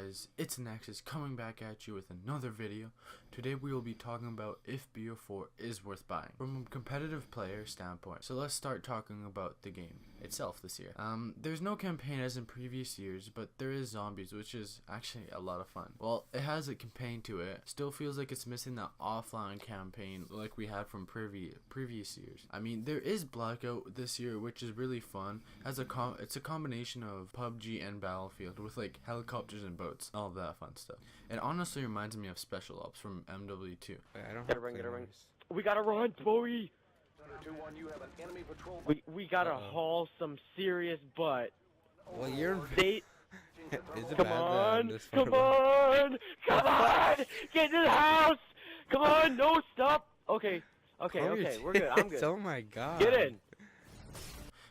guys, it's Nexus coming back at you with another video. Today we will be talking about if BO4 is worth buying from a competitive player standpoint. So let's start talking about the game itself this year. There's no campaign as in previous years, but there is zombies, which is actually a lot of fun. Well, it has a campaign to it. Still feels like it's missing that offline campaign like we had from previous years. I mean, there is Blackout this year, which is really fun. It's a combination of PUBG and Battlefield with like helicopters and boats, all of that fun stuff. It honestly reminds me of Special Ops from MW2. Wait, I don't Get a ring, get a ring. We gotta run, Bowie! We gotta haul some serious butt. Well, you're... They... Is it Come bad that on! I'm this Come far on! Come on! Get to the house! Come on! No, stop! Okay, okay, Oh, okay, you're we're good, I'm good. Oh my god. Get in!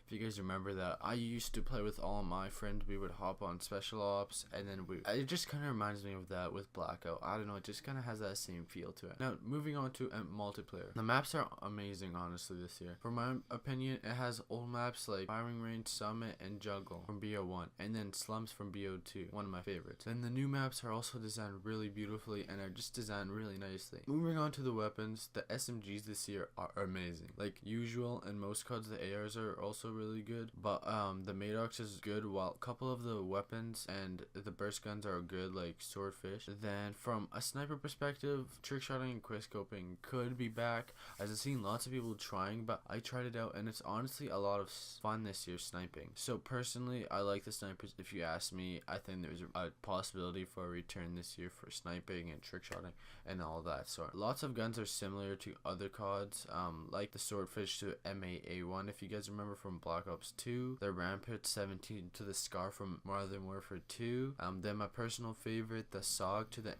If you guys remember that, I used to play with all my friends. We would hop on Special Ops, and then it just kind of reminds me of that with Blackout. I don't know, it just kind of has that same feel to it. Now, moving on to multiplayer. The maps are amazing, honestly, this year. For my opinion, it has old maps like Firing Range, Summit, and Jungle from BO1, and then Slums from BO2, one of my favorites. Then the new maps are also designed really beautifully, and are just designed really nicely. Moving on to the weapons, the SMGs this year are amazing. Like usual, in most CODs, the ARs are also really good, but the Madox is good, while a couple of the weapons and the burst guns are good, like Swordfish. Then from a sniper perspective, trickshotting and quickscoping could be back, as I've seen lots of people trying, but I tried it out and it's honestly a lot of fun this year sniping. So personally, I like the snipers. If you ask me, I think there's a possibility for a return this year for sniping and trickshotting and all that sort. Lots of guns are similar to other CODs, like the Swordfish to MAA1, if you guys remember from Black Ops 2, the Rampage 17 to the Scar from Modern Warfare 2, then my personal favorite, the SOG to the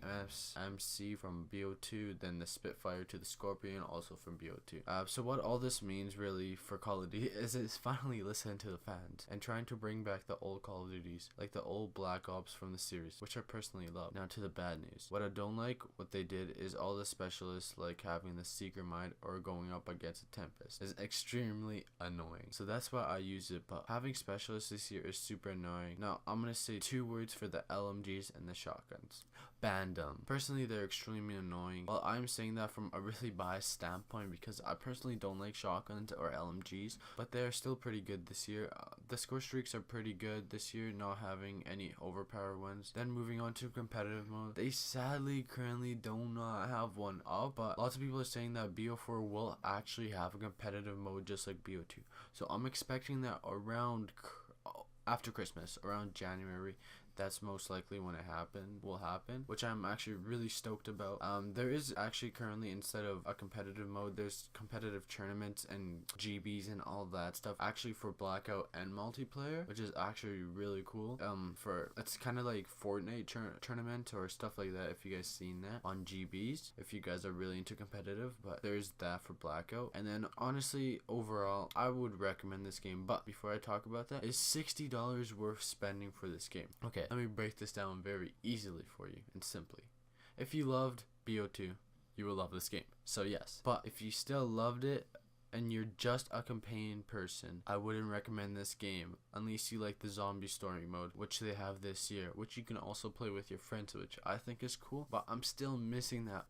MC from BO2, then the Spitfire to the Scorpion, also from BO2. So what all this means really for Call of Duty is it's finally listening to the fans and trying to bring back the old Call of Duties, like the old Black Ops from the series, which I personally love. Now to the bad news. What I don't like, what they did is all the specialists, like having the Seeker Mine or going up against a Tempest, is extremely annoying. So that's why I use it, but having specialists this year is super annoying. Now I'm gonna say two words for the LMGs and the shotguns. Ban them. Personally, they're extremely annoying. Well, I'm saying that from a really biased standpoint because I personally don't like shotguns or LMGs, but they're still pretty good this year. The score streaks are pretty good this year, not having any overpowered ones. Then moving on to competitive mode, they sadly currently do not have one up, but lots of people are saying that BO4 will actually have a competitive mode just like BO2. So I'm expecting that around after Christmas, around January. That's most likely when it will happen, which I'm actually really stoked about. There is actually currently, instead of a competitive mode, there's competitive tournaments and GBs and all that stuff actually for Blackout and multiplayer, which is actually really cool. It's kind of like Fortnite tournament or stuff like that, if you guys seen that on GBs, if you guys are really into competitive. But there's that for Blackout. And then honestly, overall, I would recommend this game, but before I talk about that, is $60 worth spending for this game? Okay, let me break this down very easily for you and simply. If you loved BO2, you will love this game. So yes. But if you still loved it and you're just a campaign person, I wouldn't recommend this game unless you like the zombie story mode, which they have this year, which you can also play with your friends, which I think is cool. But I'm still missing that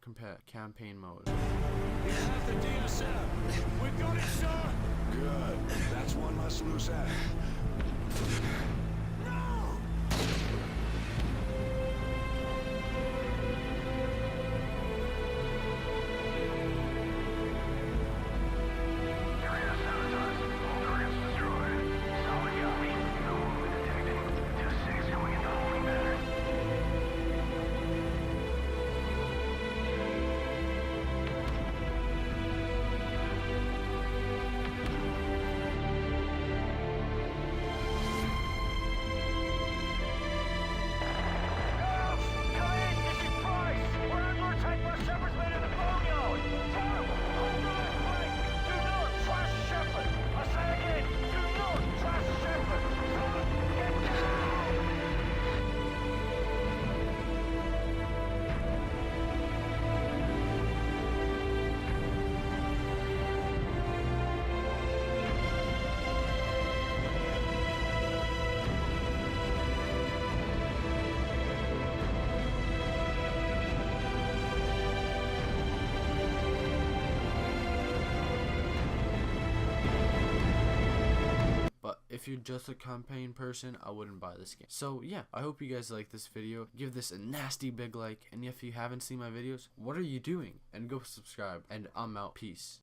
campaign mode. We have the data set up. We've got it, sir. Good. That's one less loose end. if you're just a campaign person, I wouldn't buy this game. So yeah, I hope you guys like this video. Give this a nasty big like, and if you haven't seen my videos, what are you doing? And go subscribe, and I'm out. Peace.